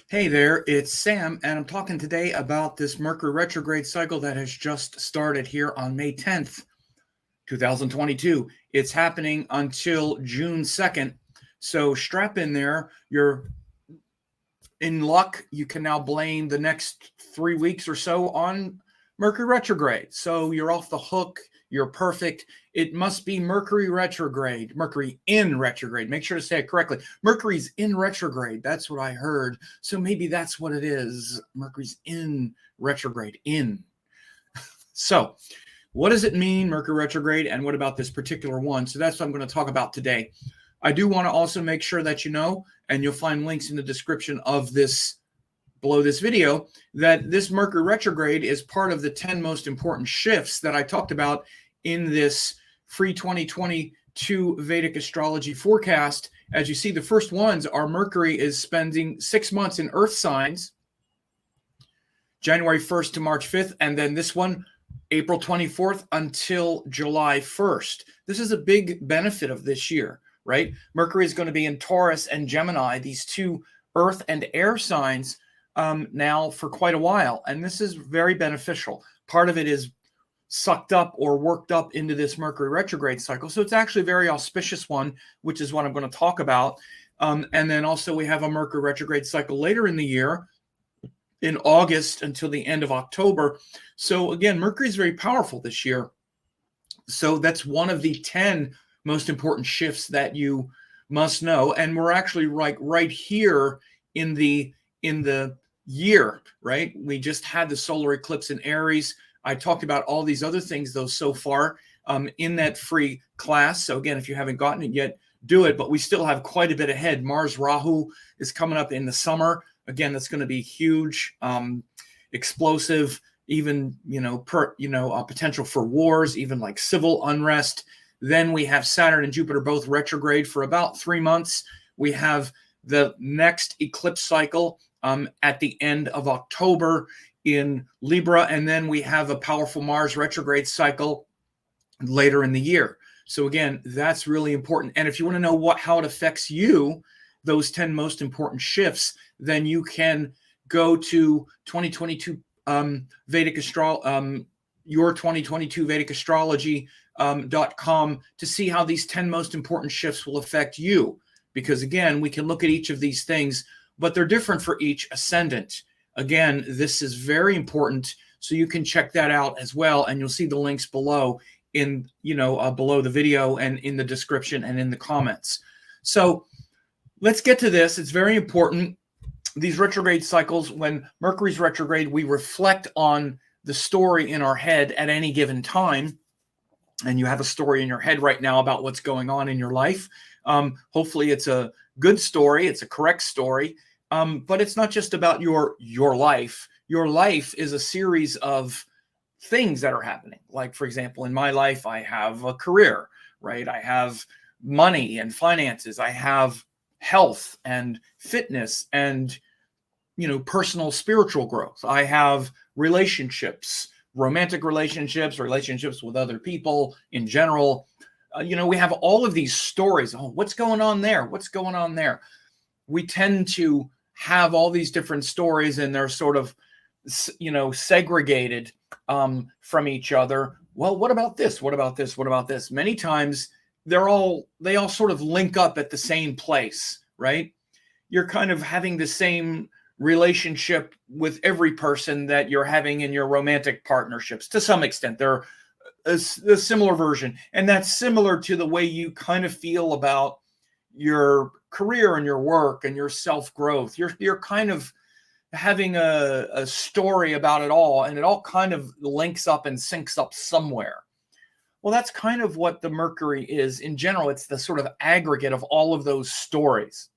Hey there, it's Sam, and I'm talking today about this Mercury retrograde cycle that has just started here on May 10th, 2022. It's happening until June 2nd. So strap in there. You're in luck. You can now blame the next 3 weeks or so on Mercury retrograde. So you're off the hook. You're perfect. It must be Mercury retrograde, Mercury in retrograde. Make sure to say it correctly. Mercury's in retrograde. That's what I heard. So maybe that's what it is. Mercury's in retrograde, in. So what does it mean, Mercury retrograde, and what about this particular one? So that's what I'm going to talk about today. I do want to also make sure that you know, and you'll find links in the description of this below this video, that this Mercury retrograde is part of the 10 most important shifts that I talked about in this free 2022 Vedic astrology forecast. As you see, the first ones are Mercury is spending 6 months in Earth signs, January 1st to March 5th, and then this one, April 24th until July 1st. This is a big benefit of this year, right? Mercury is going to be in Taurus and Gemini, these two Earth and air signs, now for quite a while. And this is very beneficial. Part of it is sucked up or worked up into this Mercury retrograde cycle. So it's actually a very auspicious one, which is what I'm going to talk about. And then also we have a Mercury retrograde cycle later in the year, in August until the end of October. So again, Mercury is very powerful this year. So that's one of the 10 most important shifts that you must know. And we're actually right here in the year, right? We just had the solar eclipse in Aries. I talked about all these other things, though, so far in that free class. So again, if you haven't gotten it yet, do it. But we still have quite a bit ahead. Mars Rahu is coming up in the summer. Again, that's going to be huge, explosive, even, potential for wars, even like civil unrest. Then we have Saturn and Jupiter both retrograde for about 3 months. We have the next eclipse cycle at the end of October in Libra, and then we have a powerful Mars retrograde cycle later in the year. So again, that's really important. And if you want to know how it affects you, those 10 most important shifts, then you can go to 2022 Vedic your 2022 Vedic astrology.com to see how these 10 most important shifts will affect you. Because again, we can look at each of these things, but they're different for each ascendant. Again, this is very important, so you can check that out as well, and you'll see the links below below the video and in the description and in the comments. So let's get to this. It's very important. These retrograde cycles, when Mercury's retrograde, we reflect on the story in our head at any given time. And you have a story in your head right now about what's going on in your life. Hopefully it's a good story. It's a correct story. But it's not just about your life. Your life is a series of things that are happening. Like, for example, in my life, I have a career, right? I have money and finances. I have health and fitness and, personal spiritual growth. I have relationships, romantic relationships with other people in general. We have all of these stories. Oh, what's going on there? What's going on there? We tend to have all these different stories, and they're sort of, segregated from each other. Well, what about this? What about this? What about this? Many times they all sort of link up at the same place, right? You're kind of having the same relationship with every person that you're having in your romantic partnerships. To some extent, they're a similar version. And that's similar to the way you kind of feel about your career and your work and your self-growth. You're kind of having a story about it all, and it all kind of links up and syncs up somewhere. Well, that's kind of what the Mercury is in general. It's the sort of aggregate of all of those stories.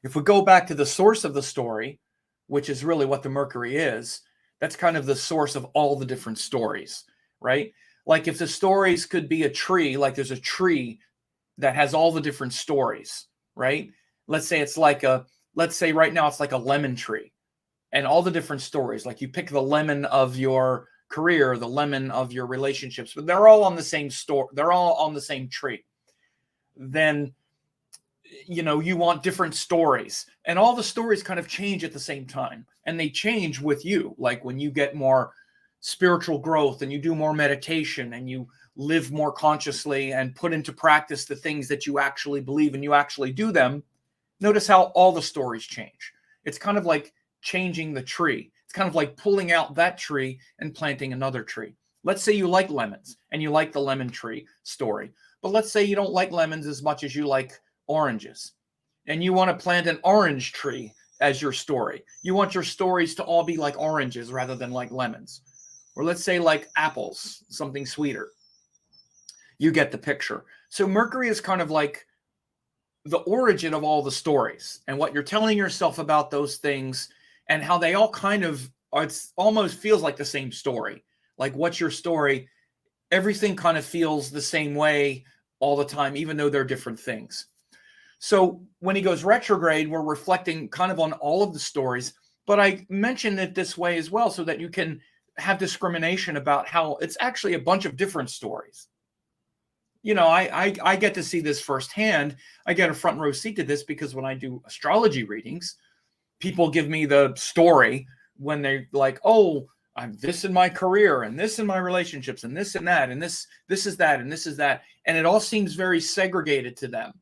If we go back to the source of the story, which is really what the Mercury is, that's kind of the source of all the different stories, right? Like if the stories could be a tree, like there's a tree that has all the different stories, right? Let's say right now it's like a lemon tree and all the different stories. Like you pick the lemon of your career, the lemon of your relationships, but they're all on the same store. They're all on the same tree. Then you want different stories, and all the stories kind of change at the same time, and they change with you. Like when you get more spiritual growth and you do more meditation and you live more consciously and put into practice the things that you actually believe and you actually do them, notice how all the stories change. It's kind of like changing the tree. It's kind of like pulling out that tree and planting another tree. Let's say you like lemons and you like the lemon tree story, but let's say you don't like lemons as much as you like oranges, and you want to plant an orange tree as your story. You want your stories to all be like oranges rather than like lemons. Or let's say like apples, something sweeter. You get the picture. So Mercury is kind of like the origin of all the stories and what you're telling yourself about those things and how they all kind of, it almost feels like the same story. Like, what's your story? Everything kind of feels the same way all the time, even though they're different things. So when he goes retrograde, we're reflecting kind of on all of the stories, but I mention it this way as well so that you can have discrimination about how it's actually a bunch of different stories. I get to see this firsthand. I get a front row seat to this because when I do astrology readings, people give me the story when they're like, oh, I'm this in my career and this in my relationships and this and that and this is that and this is that. And it all seems very segregated to them.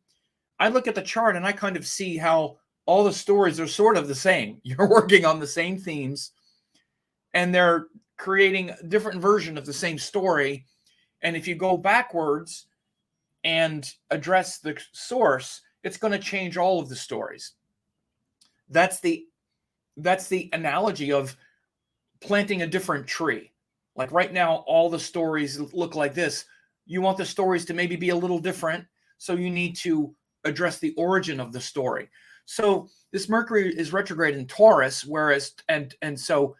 I look at the chart and I kind of see how all the stories are sort of the same. You're working on the same themes and they're creating a different version of the same story. And if you go backwards and address the source, it's going to change all of the stories. That's the analogy of planting a different tree. Like right now, all the stories look like this. You want the stories to maybe be a little different. So you need to address the origin of the story. So this Mercury is retrograde in Taurus, whereas, and so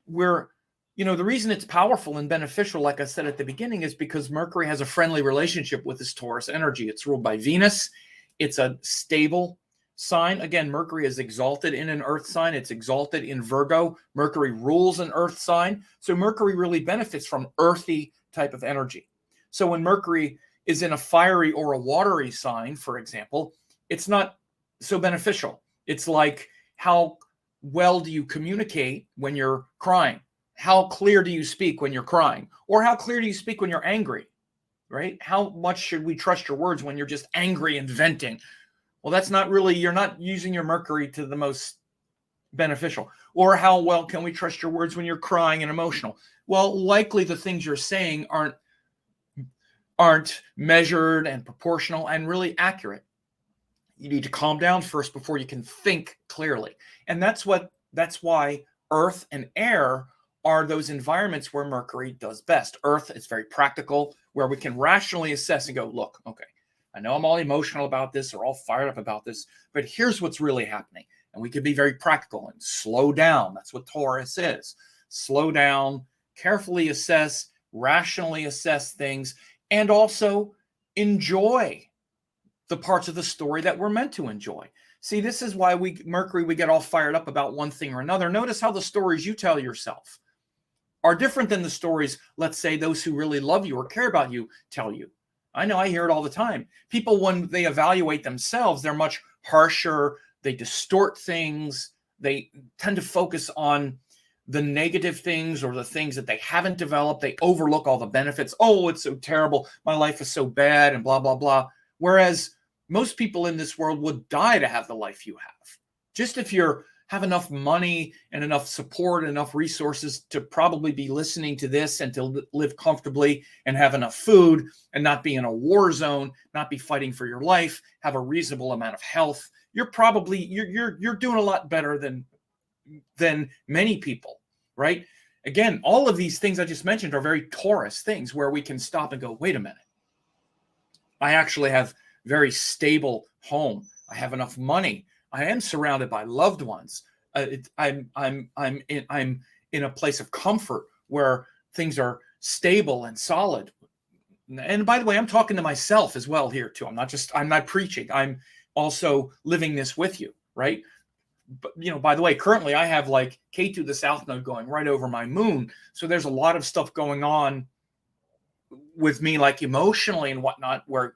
we're, the reason it's powerful and beneficial, like I said at the beginning, is because Mercury has a friendly relationship with this Taurus energy. It's ruled by Venus. It's a stable sign. Again, Mercury is exalted in an earth sign. It's exalted in Virgo. Mercury rules an earth sign. So Mercury really benefits from earthy type of energy. So when Mercury is in a fiery or a watery sign, for example, it's not so beneficial. It's like, how well do you communicate when you're crying? How clear do you speak when you're crying? Or how clear do you speak when you're angry, right? How much should we trust your words when you're just angry and venting? Well, that's not really, you're not using your Mercury to the most beneficial. Or how well can we trust your words when you're crying and emotional? Well, likely the things you're saying aren't measured and proportional and really accurate. You need to calm down first before you can think clearly. And that's why earth and air are those environments where Mercury does best. Earth is very practical, where we can rationally assess and go, look, okay, I know I'm all emotional about this or all fired up about this, but here's what's really happening. And we can be very practical and slow down. That's what Taurus is. Slow down, carefully assess, rationally assess things, and also enjoy the parts of the story that we're meant to enjoy. See, this is why we get all fired up about one thing or another. Notice how the stories you tell yourself are different than the stories, let's say, those who really love you or care about you tell you. I know, I hear it all the time. People, when they evaluate themselves, they're much harsher. They distort things. They tend to focus on the negative things or the things that they haven't developed. They overlook all the benefits. Oh, it's so terrible. My life is so bad and blah, blah, blah. Whereas most people in this world would die to have the life you have. Just if you have enough money and enough support, enough resources to probably be listening to this and to live comfortably and have enough food and not be in a war zone, not be fighting for your life, have a reasonable amount of health, you're doing a lot better than many people, right? Again, all of these things I just mentioned are very Taurus things where we can stop and go, wait a minute. I actually have very stable home. I have enough money. I am surrounded by loved ones. I'm in a place of comfort where things are stable and solid. And by the way, I'm talking to myself as well here too. I'm not preaching. I'm also living this with you, right? But, by the way, currently I have like K2, the South Node, going right over my moon. So there's a lot of stuff going on with me, like emotionally and whatnot, where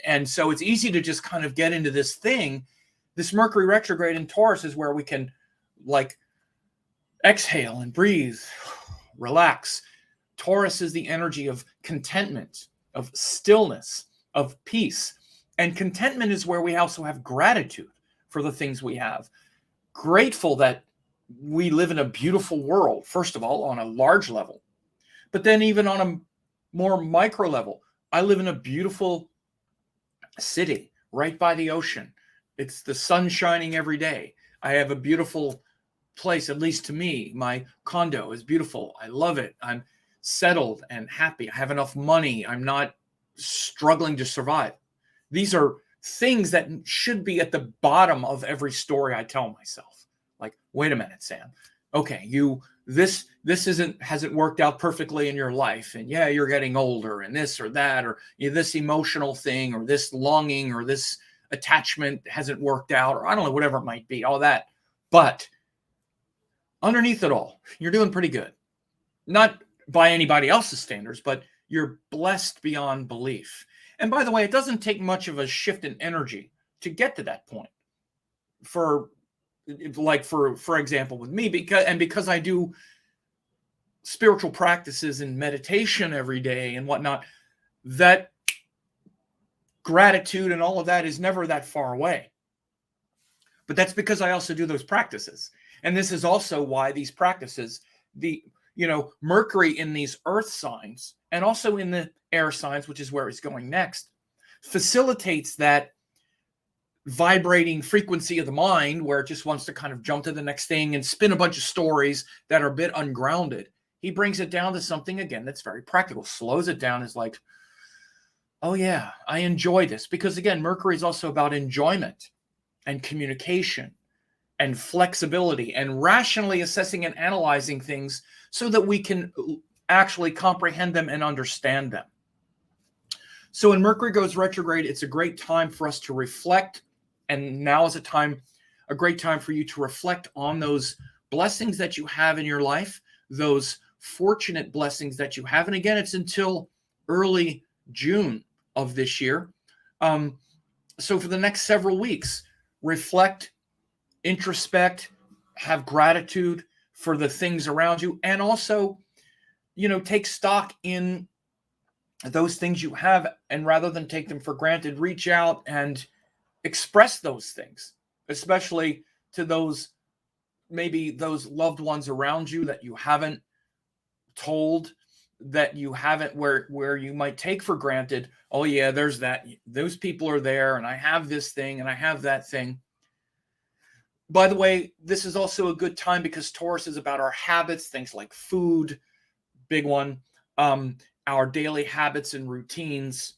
And so it's easy to just kind of get into this thing. This Mercury retrograde in Taurus is where we can like exhale and breathe, relax. Taurus is the energy of contentment, of stillness, of peace. And contentment is where we also have gratitude for the things we have. Grateful that we live in a beautiful world, first of all, on a large level, but then even on a more micro level. I live in a beautiful city right by the ocean. It's the sun shining every day. I have a beautiful place, at least to me. My condo is beautiful. I love it. I'm settled and happy. I have enough money. I'm not struggling to survive. These are things that should be at the bottom of every story I tell myself. Like, wait a minute, Sam. Okay, this hasn't worked out perfectly in your life, and yeah, you're getting older, and this or that, or this emotional thing, or this longing, or this attachment hasn't worked out, or I don't know, whatever it might be, all that. But underneath it all, you're doing pretty good. Not by anybody else's standards, but you're blessed beyond belief. And by the way, it doesn't take much of a shift in energy to get to that point. For example, with me, because I do spiritual practices and meditation every day and whatnot, that gratitude and all of that is never that far away. But that's because I also do those practices. And this is also why these practices, Mercury in these earth signs and also in the air signs, which is where it's going next, facilitates that vibrating frequency of the mind where it just wants to kind of jump to the next thing and spin a bunch of stories that are a bit ungrounded. He brings it down to something, again, that's very practical, slows it down, is like, oh yeah, I enjoy this. Because again, Mercury is also about enjoyment and communication and flexibility and rationally assessing and analyzing things so that we can actually comprehend them and understand them. So when Mercury goes retrograde, it's a great time for us to reflect. And now is a great time for you to reflect on those blessings that you have in your life, those fortunate blessings that you have. And again, it's until early June of this year. So for the next several weeks, reflect, introspect, have gratitude for the things around you, and also, take stock in those things you have, and rather than take them for granted, reach out and express those things, especially to those loved ones around you that you haven't told, that you haven't, where you might take for granted. Oh yeah, there's that, those people are there, and I have this thing and I have that thing. By the way, this is also a good time because Taurus is about our habits, things like food, big one, our daily habits and routines,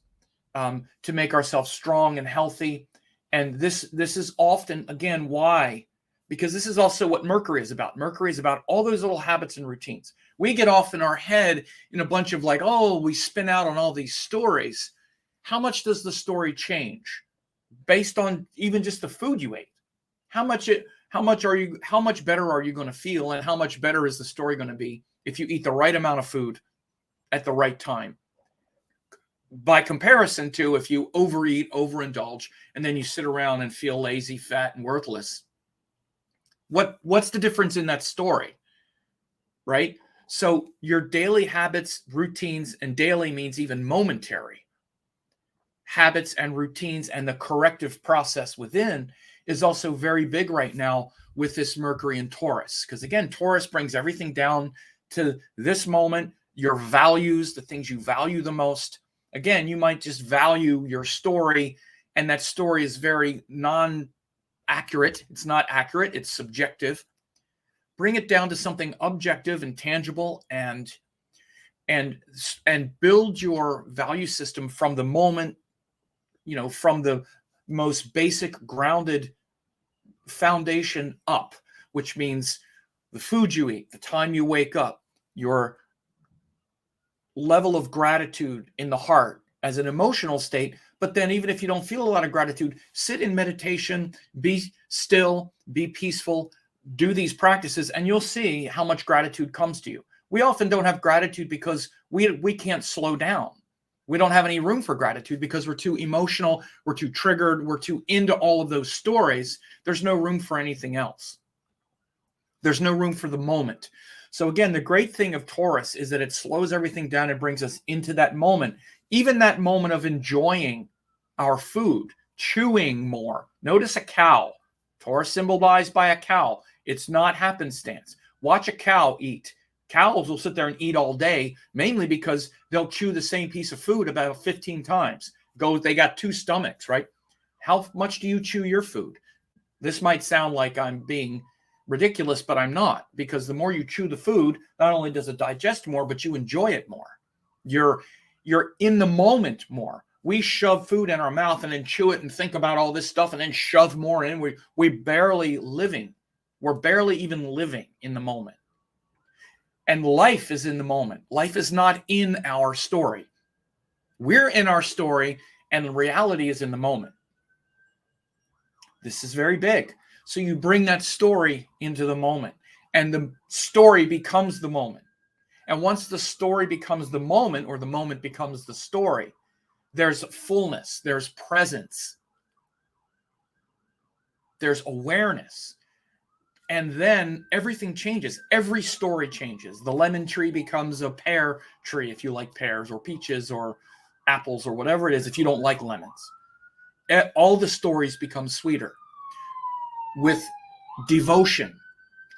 to make ourselves strong and healthy. And this is often, again, why? Because this is also what Mercury is about. Mercury is about all those little habits and routines. We get off in our head in a bunch of we spin out on all these stories. How much does the story change based on even just the food you ate? How much better are you going to feel, and how much better is the story going to be if you eat the right amount of food at the right time? By comparison to if you overeat, overindulge, and then you sit around and feel lazy, fat, and worthless. What's the difference in that story, right? So your daily habits, routines, and daily means even momentary habits and routines, and the corrective process within is also very big right now with this Mercury in Taurus. Because again, Taurus brings everything down to this moment, your values, the things you value the most. Again, you might just value your story, and that story is very non-accurate. It's not accurate, it's subjective. Bring it down to something objective and tangible, and build your value system from the moment, from the most basic grounded foundation up, which means the food you eat, the time you wake up, your level of gratitude in the heart as an emotional state. But then even if you don't feel a lot of gratitude, sit in meditation, be still, be peaceful, do these practices, and you'll see how much gratitude comes to you. We often don't have gratitude because we can't slow down. We don't have any room for gratitude because we're too emotional, we're too triggered, we're too into all of those stories. There's no room for anything else. There's no room for the moment. So again, the great thing of Taurus is that it slows everything down and brings us into that moment, even that moment of enjoying our food, chewing more. Notice a cow. Taurus symbolized by a cow. It's not happenstance. Watch a cow eat. Cows will sit there and eat all day, mainly because they'll chew the same piece of food about 15 times. They got two stomachs, right? How much do you chew your food? This might sound like I'm being ridiculous, but I'm not, because the more you chew the food, not only does it digest more, but you enjoy it more. You're in the moment more. We shove food in our mouth and then chew it and think about all this stuff and then shove more in. We're barely living. We're barely even living in the moment. And life is in the moment. Life is not in our story. We're in our story, and reality is in the moment. This is very big. So you bring that story into the moment, and the story becomes the moment. And once the story becomes the moment, or the moment becomes the story, there's fullness, there's presence, there's awareness. And then everything changes. Every story changes. The lemon tree becomes a pear tree if you like pears or peaches or apples or whatever it is if you don't like lemons. All the stories become sweeter with devotion.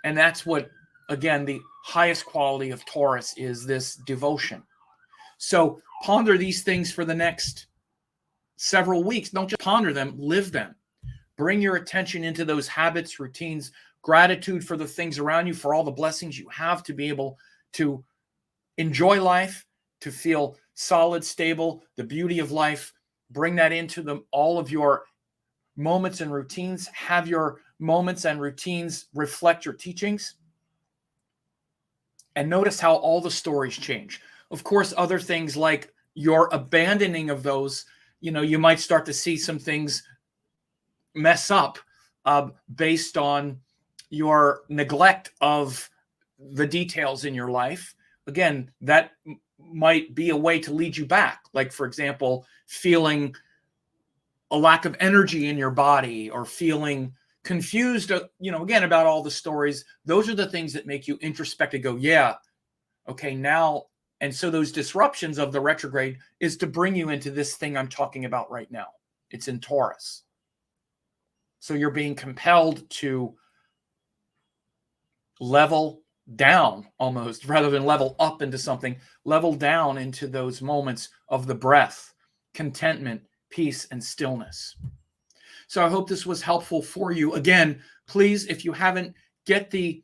And that's what, again, the highest quality of Taurus is, this devotion. So ponder these things for the next several weeks. Don't just ponder them, live them. Bring your attention into those habits, routines, gratitude for the things around you, for all the blessings you have to be able to enjoy life, to feel solid, stable, the beauty of life. Bring that into all of your moments and routines. Have your moments and routines reflect your teachings. And notice how all the stories change. Of course, other things like your abandoning of those, you might start to see some things mess up based on your neglect of the details in your life. Again, that might be a way to lead you back. Like, for example, feeling a lack of energy in your body, or feeling confused, again, about all the stories. Those are the things that make you introspect and go, yeah, okay, now. And so those disruptions of the retrograde is to bring you into this thing I'm talking about right now. It's in Taurus. So you're being compelled to level down almost, rather than level up into something, level down into those moments of the breath, contentment, peace, and stillness. So I hope this was helpful for you. Again, please, if you haven't, get the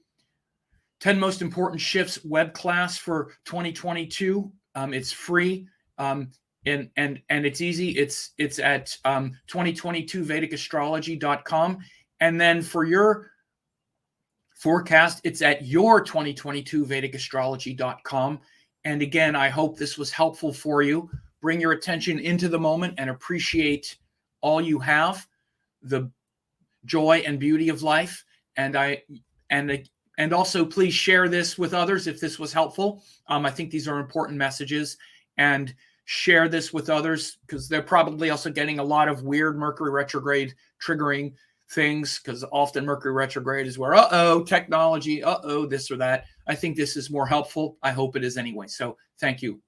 10 Most Important Shifts web class for 2022. It's free. And it's easy. It's at 2022vedicastrology.com. And then for your forecast, it's at your 2022vedicastrology.com. And again, I hope this was helpful for you. Bring your attention into the moment and appreciate all you have, the joy and beauty of life. And also please share this with others if this was helpful. I think these are important messages, and share this with others because they're probably also getting a lot of weird Mercury retrograde triggering things, because often Mercury retrograde is where, technology, this or that. I think this is more helpful. I hope it is anyway. So thank you.